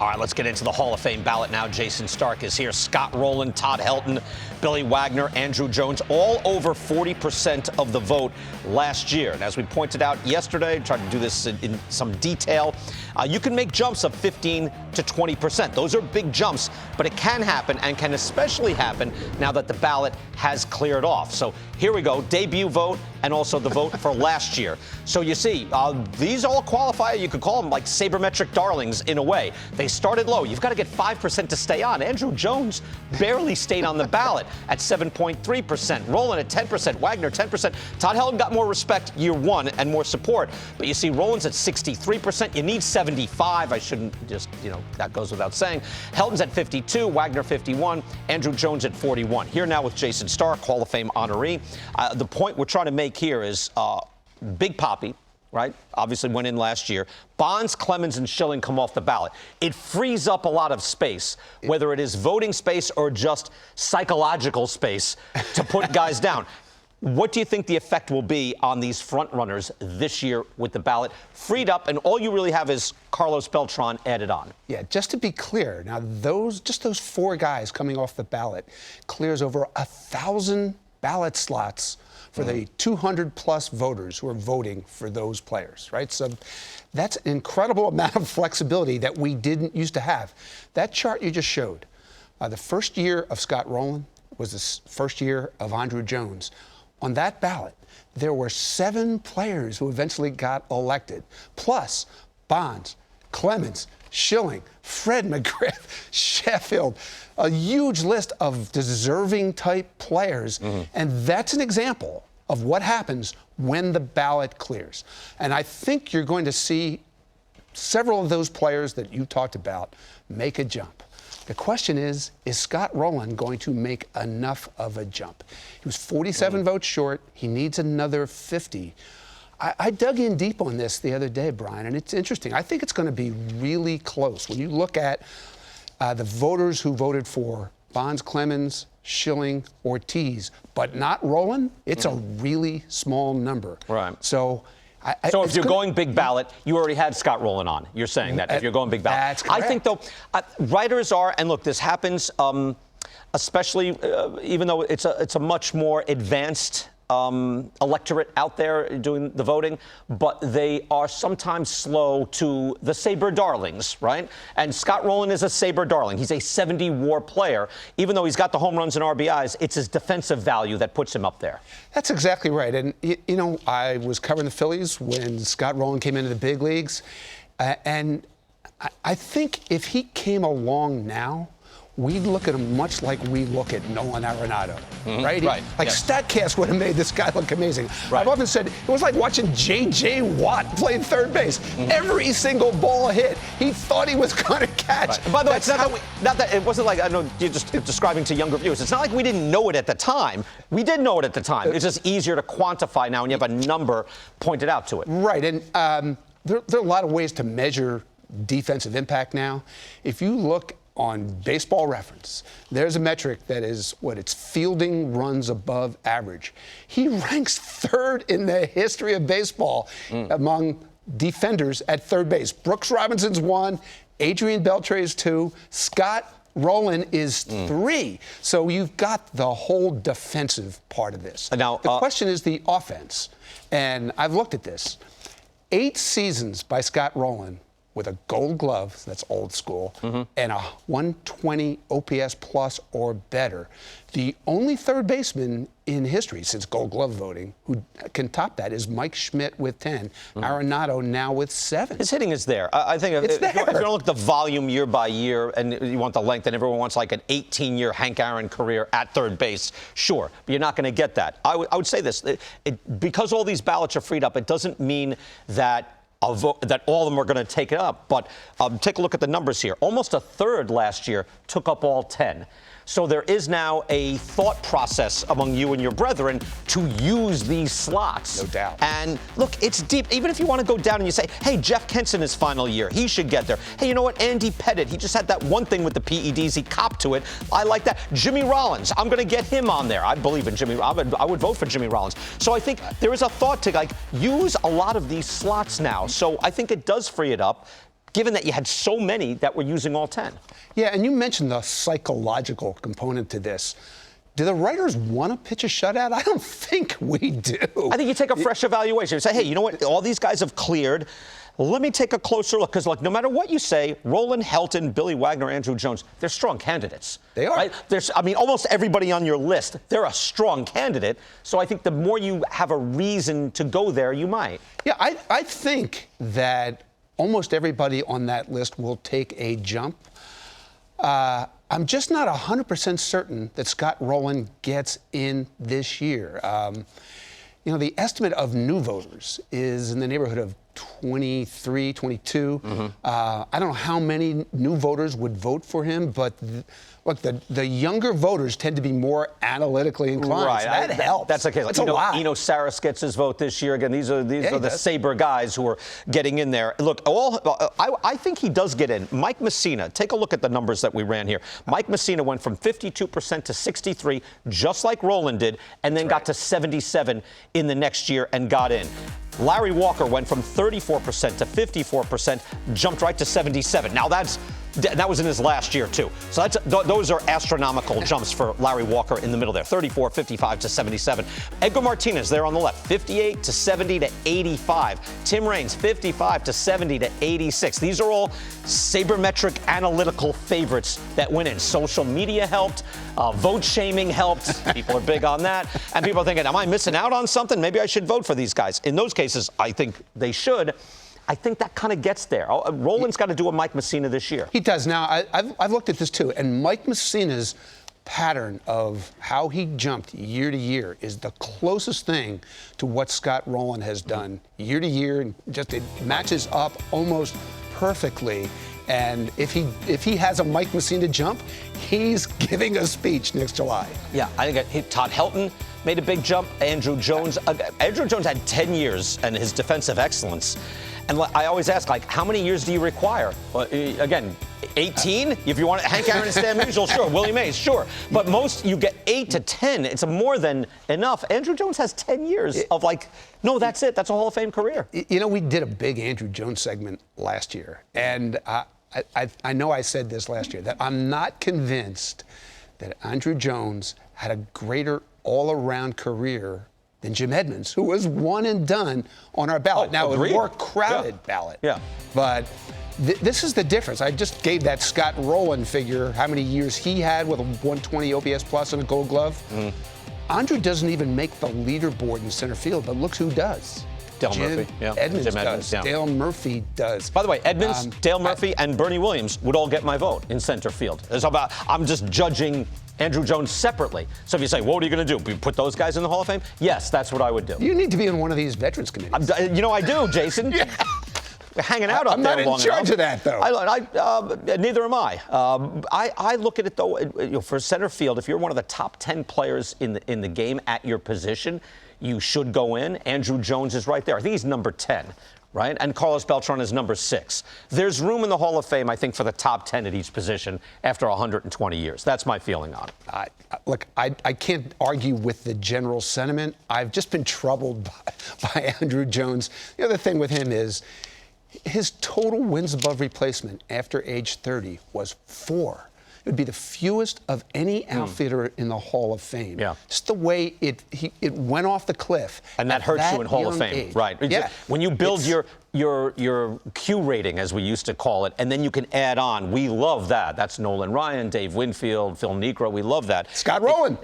All right, let's get into the Hall of Fame ballot now. Jason Stark is here. Scott Rolen, Todd Helton, Billy Wagner, Andruw Jones, all over 40% of the vote last year. And as we pointed out yesterday, tried to do this in some detail, you can make jumps of 15 to 20%. Those are big jumps, but it can happen and can especially happen now that the ballot has cleared off. So here we go, debut vote and also the vote for last year. So you see, these all qualify. You could call them like sabermetric darlings in a way. They started low. You've got to get 5% to stay on. Andruw Jones barely stayed on the ballot at 7.3%. Rolen at 10%. Wagner 10%. Todd Helton got more respect year one and more support. But you see, Rolen's at 63%. You need 75. I shouldn't just, that goes without saying. Helton's at 52. Wagner 51. Andruw Jones at 41. Here now with Jason Stark, Hall of Fame honoree. The point we're trying to make here is Big Papi, right? Obviously went in last year. Bonds, Clemens, and Schilling come off the ballot. It frees up a lot of space, whether it is voting space or just psychological space to put guys down. What do you think the effect will be on these front runners this year with the ballot freed up, and all you really have is Carlos Beltran added on? Yeah, just to be clear, now those four guys coming off the ballot clears over 1,000 ballot slots for the 200-plus voters who are voting for those players, right? So that's an incredible amount of flexibility that we didn't used to have. That chart you just showed, the first year of Scott Rolen was the first year of Andruw Jones. On that ballot, there were 7 players who eventually got elected, plus Bonds, Clemens, Schilling, Fred McGriff, Sheffield, a huge list of deserving type players. And that's an example of what happens when the ballot clears. And I think you're going to see several of those players that you talked about make a jump. The question is Scott Rolen going to make enough of a jump? He was 47 votes short. He needs another 50. I dug in deep on this the other day, Brian, and it's interesting. I think it's going to be really close. When you look at the voters who voted for Bonds, Clemens, Schilling, Ortiz, but not Rolen, it's a really small number. Right. So if you're going big ballot, you already had Scott Rolen on. You're saying that if you're going big ballot. That's correct. I think, though, writers are, and look, this happens, especially even though it's a much more advanced electorate out there doing the voting, but they are sometimes slow to the saber darlings, right? And Scott Rolen is a saber darling. He's a 70-WAR player. Even though he's got the home runs and RBIs, it's his defensive value that puts him up there. That's exactly right. And, I was covering the Phillies when Scott Rolen came into the big leagues. And I think if he came along now, we'd look at him much like we look at Nolan Arenado, right? Right. StatCast would have made this guy look amazing. Right. I've often said it was like watching J.J. Watt play third base. Every single ball hit, he thought he was going to catch. Right. And by the way, it's not that it wasn't like, I know you're just describing to younger viewers. It's not like we didn't know it at the time. We did know it at the time. It's just easier to quantify now when you have a number pointed out to it. Right. And there are a lot of ways to measure defensive impact now. If you look on Baseball Reference, there's a metric that is it's fielding runs above average. He ranks third in the history of baseball among defenders at third base. Brooks Robinson's 1, Adrian Beltre's 2, Scott Rolen is 3. So you've got the whole defensive part of this. Now, the question is the offense. And I've looked at this. 8 seasons by Scott Rolen with a Gold Glove, that's old school, and a 120 OPS plus or better. The only third baseman in history since Gold Glove voting who can top that is Mike Schmidt with 10, Arenado now with 7. His hitting is there. I think if you don't look at the volume year by year and you want the length, and everyone wants like an 18-year Hank Aaron career at third base, sure, but you're not going to get that. I would say this, because all these ballots are freed up, it doesn't mean that that all of them are going to take it up. But take a look at the numbers here. Almost a third last year took up all 10. So there is now a thought process among you and your brethren to use these slots. No doubt. And look, it's deep. Even if you want to go down and you say, hey, Jeff Kent's in his final year, he should get there. Hey, you know what? Andy Pettit, he just had that one thing with the PEDs. He copped to it. I like that. Jimmy Rollins, I'm going to get him on there. I believe in Jimmy. I would vote for Jimmy Rollins. So I think there is a thought to use a lot of these slots now. So I think it does free it up. given that you had so many that were using all 10. Yeah, and you mentioned the psychological component to this. Do the writers want to pitch a shutout? I don't think we do. I think you take a fresh evaluation. You say, hey, you know what? All these guys have cleared. Let me take a closer look. Because, look, no matter what you say, Rolen, Helton, Billy Wagner, Andruw Jones, they're strong candidates. They are. Right? Almost everybody on your list, they're a strong candidate. So I think the more you have a reason to go there, you might. Yeah, I think that almost everybody on that list will take a jump. I'm just not 100% certain that Scott Rolen gets in this year. The estimate of new voters is in the neighborhood of 23, 22. I don't know how many new voters would vote for him, but look, the younger voters tend to be more analytically inclined. Right, so that helps. That's the case. That's a lot. Eno Saris gets his vote this year. Again, these are the Sabre guys who are getting in there. Look, I think he does get in. Mike Messina, take a look at the numbers that we ran here. Mike Messina went from 52% to 63%, just like Rolen did, and then got to 77% in the next year and got in. Larry Walker went from 34% to 54%, jumped right to 77%. Now that was in his last year too. So those are astronomical jumps for Larry Walker in the middle there. 34, 55 to 77. Edgar Martinez there on the left, 58 to 70 to 85. Tim Raines, 55 to 70 to 86. These are all sabermetric analytical favorites that went in. Social media helped. Vote shaming helped. People are big on that. And people are thinking, am I missing out on something? Maybe I should vote for these guys. In those cases, I think they should. I think that kind of gets there. Roland's got to do a Mike Messina this year. He does. Now, I've looked at this too, and Mike Messina's pattern of how he jumped year to year is the closest thing to what Scott Rolen has done year to year, and just it matches up almost perfectly. And if he has a Mike Messina jump, he's giving a speech next July. Yeah, I think Todd Helton made a big jump. Andruw Jones had 10 years and his defensive excellence. And I always ask, how many years do you require? Well, again, 18? If you want Hank Aaron and Stan Musial, sure. Willie Mays, sure. But most, you get 8 to 10. It's more than enough. Andruw Jones has 10 years of no, that's it. That's a Hall of Fame career. We did a big Andruw Jones segment last year. And I know I said this last year, that I'm not convinced that Andruw Jones had a greater all-around career than Jim Edmonds, who was one and done on our ballot. Now, agreed. a more crowded ballot. Yeah. But this is the difference. I just gave that Scott Rolen figure, how many years he had with a 120 OPS plus and a Gold Glove. Andruw doesn't even make the leaderboard in center field, but look who does. Dale Murphy. Yeah. Edmonds Jim does. Edmonds, yeah. Dale Murphy does. By the way, Edmonds, Dale Murphy, and Bernie Williams would all get my vote in center field. I'm just judging Andruw Jones separately. So if you say, what are you going to do? Put those guys in the Hall of Fame? Yes, that's what I would do. You need to be in one of these veterans committees. I do, Jason. Yeah. We're hanging out up there long enough. I'm not in charge of that, though. Neither am I. I look at it, though, for center field, if you're one of the top 10 players in the game at your position, you should go in. Andruw Jones is right there. I think he's number 10. Right? And Carlos Beltran is number 6. There's room in the Hall of Fame, I think, for the top 10 at each position after 120 years. That's my feeling on it. Look, I can't argue with the general sentiment. I've just been troubled by Andruw Jones. The other thing with him is his total wins above replacement after age 30 was 4. It would be the fewest of any outfielder in the Hall of Fame. Yeah. Just the way it went off the cliff. And that hurts you in Hall of Fame. Age. Right. Yeah. When you build your Q rating, as we used to call it, and then you can add on. We love that. That's Nolan Ryan, Dave Winfield, Phil Niekro. We love that. Scott Rolen.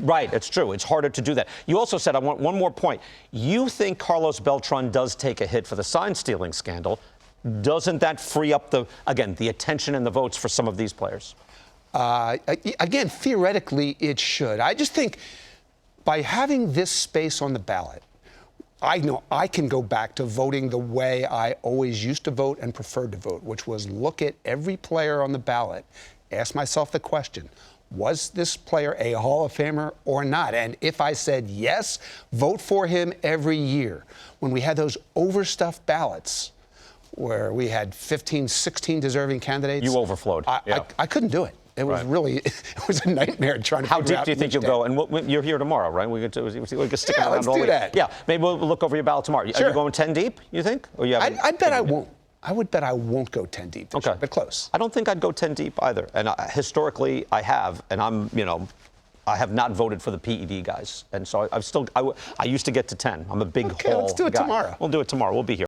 Right. It's true. It's harder to do that. You also said, I want one more point. You think Carlos Beltran does take a hit for the sign stealing scandal. Doesn't that free up the attention and the votes for some of these players? Again, theoretically, it should. I just think by having this space on the ballot, I know I can go back to voting the way I always used to vote and preferred to vote, which was look at every player on the ballot, ask myself the question, was this player a Hall of Famer or not? And if I said yes, vote for him every year. When we had those overstuffed ballots where we had 15, 16 deserving candidates. You overflowed. I couldn't do it. It was really, it was a nightmare trying to How figure out. deep do you think you'll go? And you're here tomorrow, right? We could stick around let's all do week. that. Yeah, maybe we'll look over your ballot tomorrow. Sure. Are you going 10 deep, you think? Or you I bet I won't. I would bet I won't go 10 deep this year, but close. I don't think I'd go 10 deep either. And historically, I have. And I have not voted for the PED guys. And so I used to get to 10. I'm a big haul let's do it guy. tomorrow. We'll do it tomorrow. We'll be here.